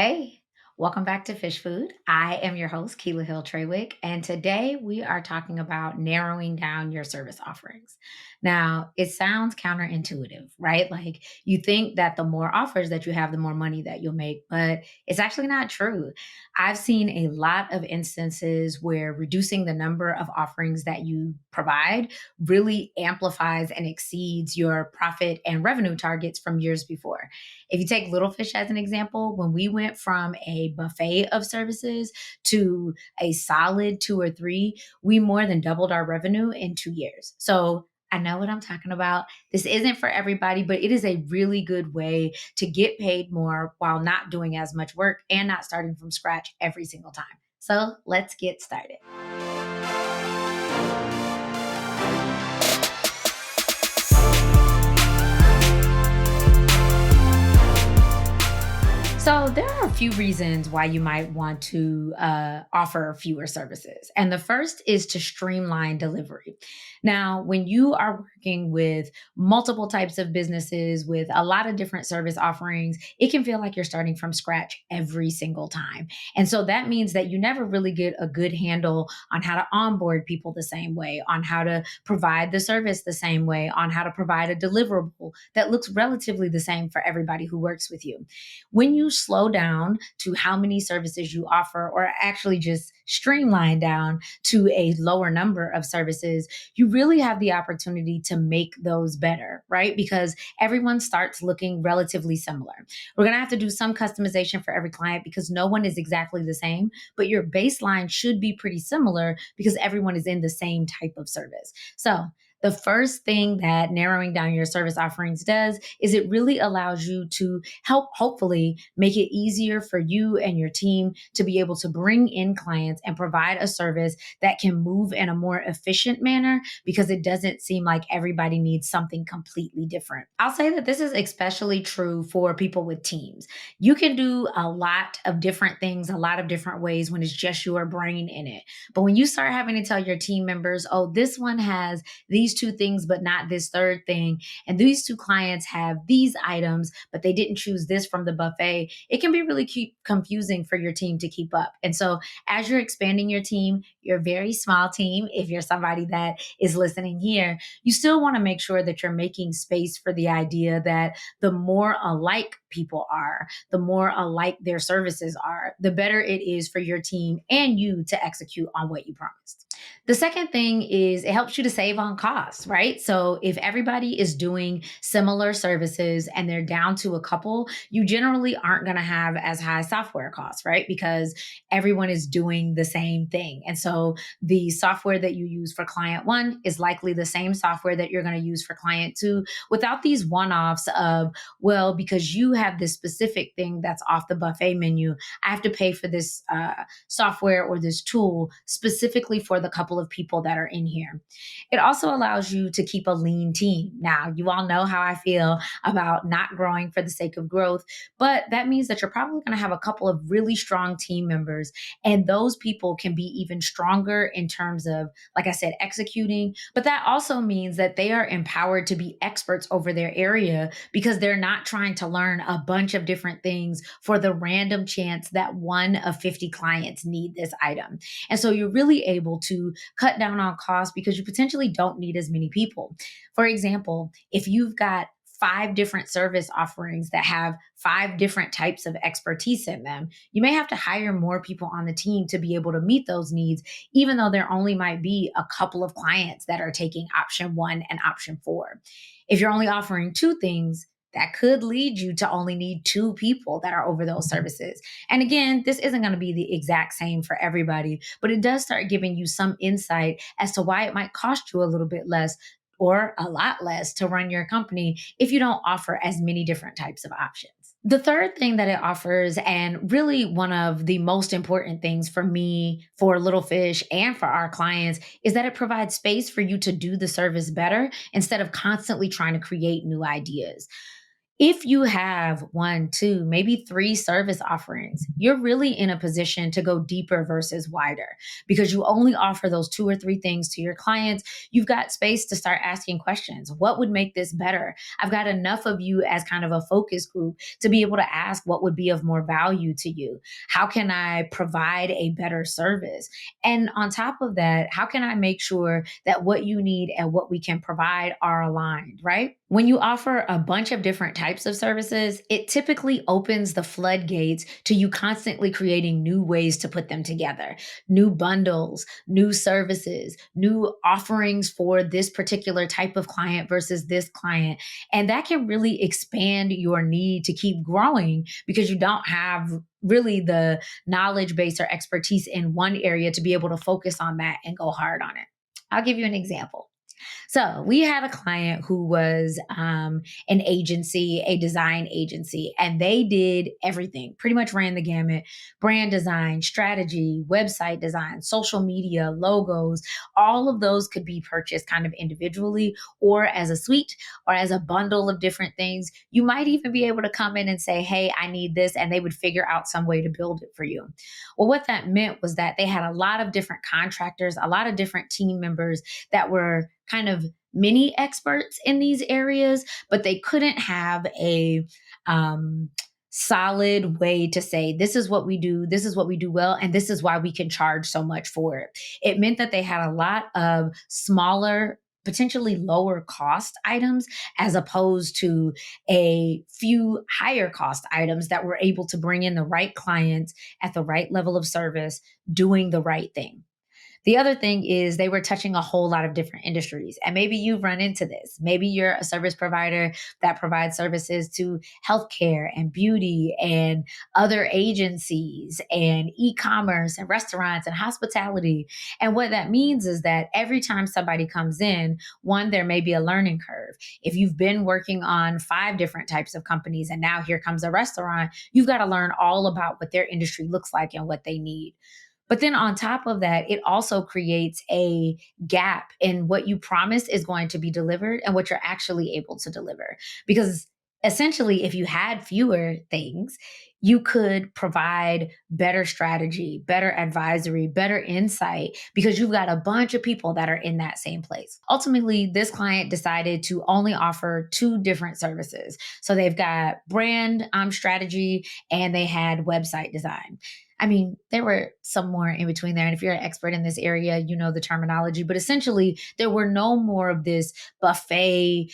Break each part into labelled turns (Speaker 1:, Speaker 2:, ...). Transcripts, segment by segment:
Speaker 1: Hey, welcome back to Fish Food. I am your host, Keila Hill-Trawick, and today we are talking about narrowing down your service offerings. Now, it sounds counterintuitive, right? Like you think that the more offers that you have, the more money that you'll make, but it's actually not true. I've seen a lot of instances where reducing the number of offerings that you provide really amplifies and exceeds your profit and revenue targets from years before. If you take Little Fish as an example, when we went from a buffet of services to a solid two or three, we more than doubled our revenue in 2 years. So I know what I'm talking about. This isn't for everybody, but it is a really good way to get paid more while not doing as much work and not starting from scratch every single time. So let's get started. So there are a few reasons why you might want to offer fewer services. And the first is to streamline delivery. Now, when you are working with multiple types of businesses with a lot of different service offerings, it can feel like you're starting from scratch every single time. And so that means that you never really get a good handle on how to onboard people the same way, on how to provide the service the same way, on how to provide a deliverable that looks relatively the same for everybody who works with you. When you slow down to how many services you offer, or actually just streamline down to a lower number of services, you really have the opportunity to make those better, right? Because everyone starts looking relatively similar. We're going to have to do some customization for every client because no one is exactly the same, but your baseline should be pretty similar because everyone is in the same type of service. So, the first thing that narrowing down your service offerings does is it really allows you to help hopefully make it easier for you and your team to be able to bring in clients and provide a service that can move in a more efficient manner because it doesn't seem like everybody needs something completely different. I'll say that this is especially true for people with teams. You can do a lot of different things, a lot of different ways when it's just your brain in it. But when you start having to tell your team members, oh, this one has these two things, but not this third thing, and these two clients have these items, but they didn't choose this from the buffet, it can be really confusing for your team to keep up. And so, as you're expanding your team, your very small team, if you're somebody that is listening here, you still want to make sure that you're making space for the idea that the more alike people are, the more alike their services are, the better it is for your team and you to execute on what you promised. The second thing is it helps you to save on costs, right? So if everybody is doing similar services and they're down to a couple, you generally aren't going to have as high software costs, right? Because everyone is doing the same thing. And so the software that you use for client one is likely the same software that you're going to use for client two without these one offs of, well, because you have this specific thing that's off the buffet menu, I have to pay for this software or this tool specifically for the couple of people that are in here. It also allows you to keep a lean team. Now, you all know how I feel about not growing for the sake of growth, but that means that you're probably going to have a couple of really strong team members, and those people can be even stronger in terms of, like I said, executing. But that also means that they are empowered to be experts over their area because they're not trying to learn a bunch of different things for the random chance that one of 50 clients need this item. And so you're really able to cut down on costs because you potentially don't need as many people. For example, if you've got five different service offerings that have five different types of expertise in them, you may have to hire more people on the team to be able to meet those needs, even though there only might be a couple of clients that are taking option one and option four. If you're only offering two things, that could lead you to only need two people that are over those services. And again, this isn't going to be the exact same for everybody, but it does start giving you some insight as to why it might cost you a little bit less or a lot less to run your company if you don't offer as many different types of options. The third thing that it offers, and really one of the most important things for me, for Little Fish, and for our clients, is that it provides space for you to do the service better instead of constantly trying to create new ideas. If you have one, two, maybe three service offerings, you're really in a position to go deeper versus wider because you only offer those two or three things to your clients. You've got space to start asking questions. What would make this better? I've got enough of you as kind of a focus group to be able to ask what would be of more value to you. How can I provide a better service? And on top of that, how can I make sure that what you need and what we can provide are aligned, right? When you offer a bunch of different types of services, it typically opens the floodgates to you constantly creating new ways to put them together, new bundles, new services, new offerings for this particular type of client versus this client. And that can really expand your need to keep growing because you don't have really the knowledge base or expertise in one area to be able to focus on that and go hard on it. I'll give you an example. So we had a client who was an agency, a design agency, and they did everything, pretty much ran the gamut: brand design, strategy, website design, social media, logos. All of those could be purchased kind of individually or as a suite or as a bundle of different things. You might even be able to come in and say, hey, I need this, and they would figure out some way to build it for you. Well, what that meant was that they had a lot of different contractors, a lot of different team members that were kind of mini experts in these areas, but they couldn't have a solid way to say, this is what we do, this is what we do well, and this is why we can charge so much for it. It meant that they had a lot of smaller, potentially lower cost items as opposed to a few higher cost items that were able to bring in the right clients at the right level of service, doing the right thing. The other thing is they were touching a whole lot of different industries. And maybe you've run into this. Maybe you're a service provider that provides services to healthcare and beauty and other agencies and e-commerce and restaurants and hospitality. And what that means is that every time somebody comes in, one, there may be a learning curve. If you've been working on 5 different types of companies and now here comes a restaurant, you've got to learn all about what their industry looks like and what they need. But then on top of that, it also creates a gap in what you promised is going to be delivered and what you're actually able to deliver. Because essentially, if you had fewer things, you could provide better strategy, better advisory, better insight because you've got a bunch of people that are in that same place. Ultimately, this client decided to only offer 2 different services. So they've got brand strategy and they had website design. I mean, there were some more in between there. And if you're an expert in this area, you know the terminology. But essentially, there were no more of this buffet,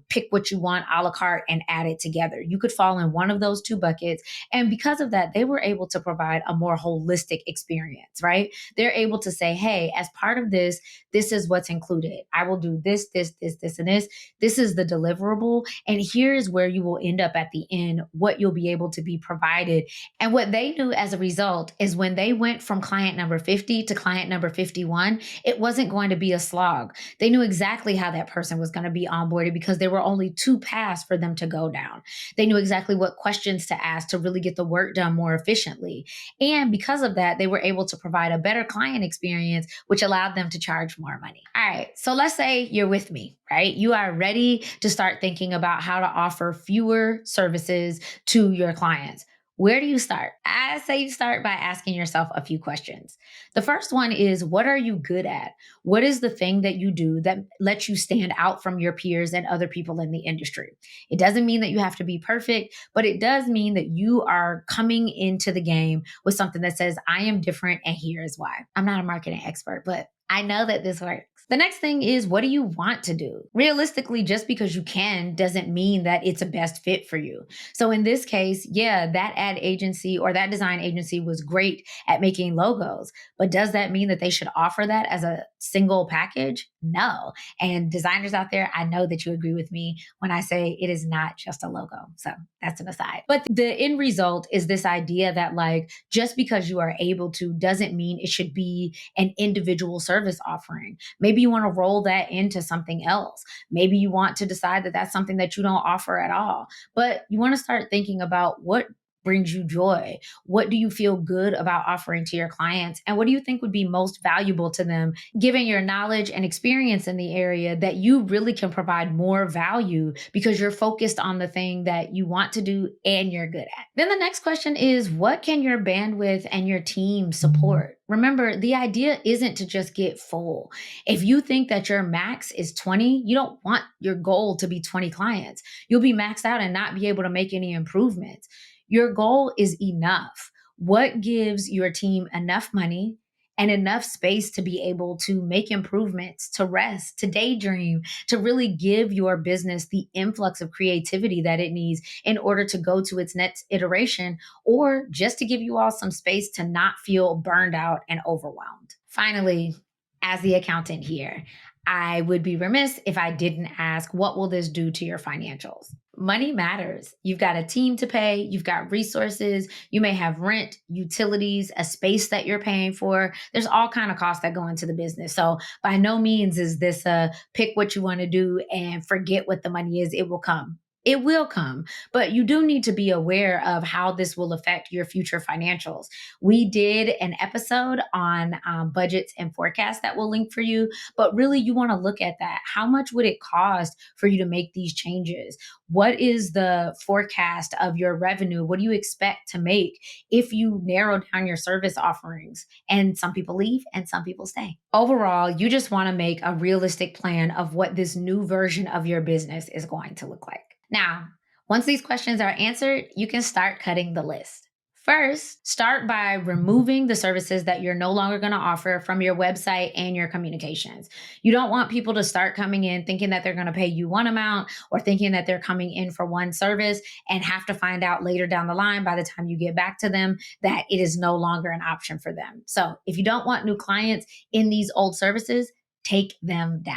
Speaker 1: pick what you want, a la carte, and add it together. You could fall in one of those 2 buckets. And because of that, they were able to provide a more holistic experience, right? They're able to say, hey, as part of this, this is what's included. I will do this, this, this, and this. This is the deliverable. And here's where you will end up at the end, what you'll be able to be provided. And what they knew as a result is when they went from client number 50 to client number 51, it wasn't going to be a slog. They knew exactly how that person was going to be onboarded because there were only 2 paths for them to go down. They knew exactly what questions to ask to really get the work done more efficiently. And because of that, they were able to provide a better client experience, which allowed them to charge more money. All right, so let's say you're with me, right? You are ready to start thinking about how to offer fewer services to your clients. Where do you start? I say you start by asking yourself a few questions. The first one is, what are you good at? What is the thing that you do that lets you stand out from your peers and other people in the industry? It doesn't mean that you have to be perfect, but it does mean that you are coming into the game with something that says, I am different and here is why. I'm not a marketing expert, but I know that this works. The next thing is, what do you want to do? Realistically, just because you can doesn't mean that it's a best fit for you. So in this case, yeah, that ad agency or that design agency was great at making logos, but does that mean that they should offer that as a single package? No. And designers out there, I know that you agree with me when I say it is not just a logo. So that's an aside. But the end result is this idea that like, just because you are able to doesn't mean it should be an individual service offering. Maybe you want to roll that into something else. Maybe you want to decide that that's something that you don't offer at all. But you want to start thinking about what brings you joy? What do you feel good about offering to your clients? And what do you think would be most valuable to them, given your knowledge and experience in the area, that you really can provide more value because you're focused on the thing that you want to do and you're good at? Then the next question is, what can your bandwidth and your team support? Remember, the idea isn't to just get full. If you think that your max is 20, you don't want your goal to be 20 clients. You'll be maxed out and not be able to make any improvements. Your goal is enough. What gives your team enough money and enough space to be able to make improvements, to rest, to daydream, to really give your business the influx of creativity that it needs in order to go to its next iteration, or just to give you all some space to not feel burned out and overwhelmed? Finally, as the accountant here, I would be remiss if I didn't ask, what will this do to your financials? Money matters. You've got a team to pay, you've got resources, you may have rent, utilities, a space that you're paying for. There's all kind of costs that go into the business. So by no means is this a pick what you want to do and forget what the money is. It will come. It will come, but you do need to be aware of how this will affect your future financials. We did an episode on budgets and forecasts that we'll link for you, but really you want to look at that. How much would it cost for you to make these changes? What is the forecast of your revenue? What do you expect to make if you narrow down your service offerings? And some people leave and some people stay. Overall, you just want to make a realistic plan of what this new version of your business is going to look like. Now, once these questions are answered, you can start cutting the list. First, start by removing the services that you're no longer going to offer from your website and your communications. You don't want people to start coming in thinking that they're going to pay you one amount, or thinking that they're coming in for one service and have to find out later down the line, by the time you get back to them, that it is no longer an option for them. So if you don't want new clients in these old services, take them down.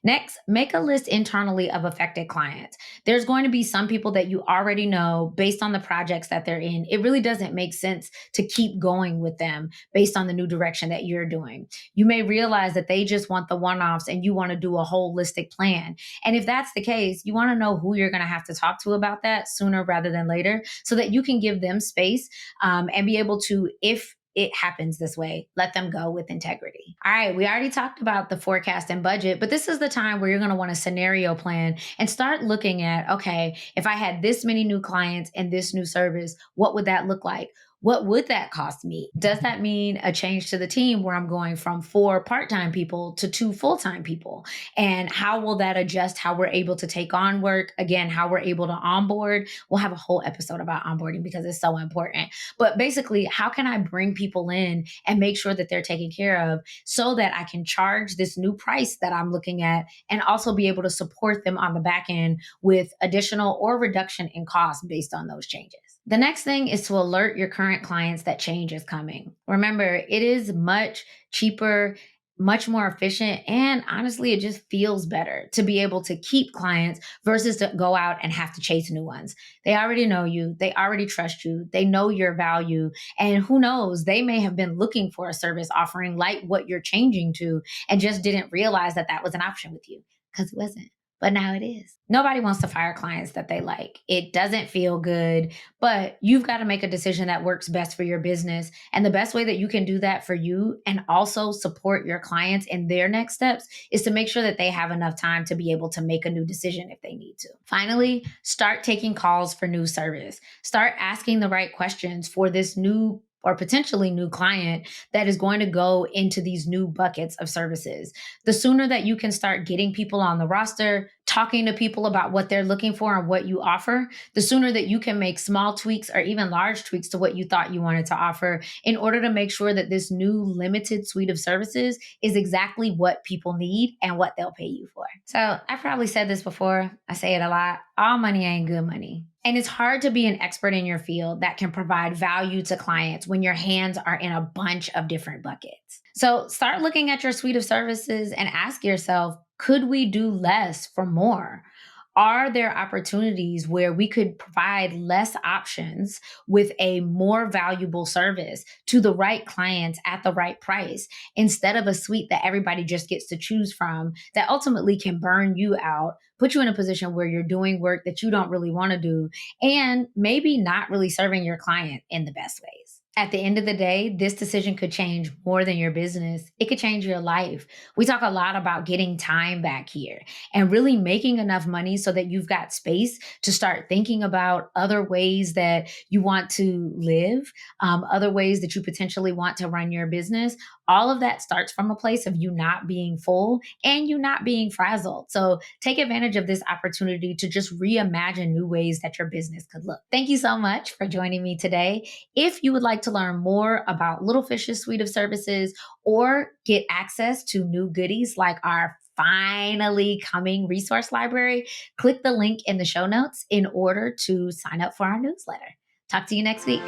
Speaker 1: Next, make a list internally of affected clients. There's going to be some people that you already know based on the projects that they're in. It really doesn't make sense to keep going with them based on the new direction that you're doing. You may realize that they just want the one-offs and you want to do a holistic plan. And if that's the case, you want to know who you're going to have to talk to about that sooner rather than later, so that you can give them space and be able to, if it happens this way, let them go with integrity. All right, we already talked about the forecast and budget, but this is the time where you're going to want a scenario plan and start looking at, okay, if I had this many new clients and this new service, what would that look like? What would that cost me? Does that mean a change to the team where I'm going from 4 part-time people to 2 full-time people? And how will that adjust how we're able to take on work? Again, how we're able to onboard. We'll have a whole episode about onboarding because it's so important. But basically, how can I bring people in and make sure that they're taken care of so that I can charge this new price that I'm looking at, and also be able to support them on the back end with additional or reduction in costs based on those changes? The next thing is to alert your current clients that change is coming. Remember, it is much cheaper, much more efficient, and honestly, it just feels better to be able to keep clients versus to go out and have to chase new ones. They already know you. They already trust you. They know your value. And who knows, they may have been looking for a service offering like what you're changing to and just didn't realize that that was an option with you, because it wasn't. But now it is. Nobody wants to fire clients that they like. It doesn't feel good, but you've got to make a decision that works best for your business. And the best way that you can do that for you and also support your clients in their next steps is to make sure that they have enough time to be able to make a new decision if they need to. Finally, start taking calls for new service. Start asking the right questions for this new or potentially new client that is going to go into these new buckets of services. The sooner that you can start getting people on the roster, talking to people about what they're looking for and what you offer, the sooner that you can make small tweaks or even large tweaks to what you thought you wanted to offer in order to make sure that this new limited suite of services is exactly what people need and what they'll pay you for. So I've probably said this before. I say it a lot. All money ain't good money. And it's hard to be an expert in your field that can provide value to clients when your hands are in a bunch of different buckets. So start looking at your suite of services and ask yourself, could we do less for more? Are there opportunities where we could provide less options with a more valuable service to the right clients at the right price instead of a suite that everybody just gets to choose from that ultimately can burn you out, put you in a position where you're doing work that you don't really want to do, and maybe not really serving your client in the best ways? At the end of the day, this decision could change more than your business. It could change your life. We talk a lot about getting time back here and really making enough money so that you've got space to start thinking about other ways that you want to live, other ways that you potentially want to run your business. All of that starts from a place of you not being full and you not being frazzled. So take advantage of this opportunity to just reimagine new ways that your business could look. Thank you so much for joining me today. If you would like to learn more about Little Fish's suite of services or get access to new goodies like our finally coming resource library, click the link in the show notes in order to sign up for our newsletter. Talk to you next week.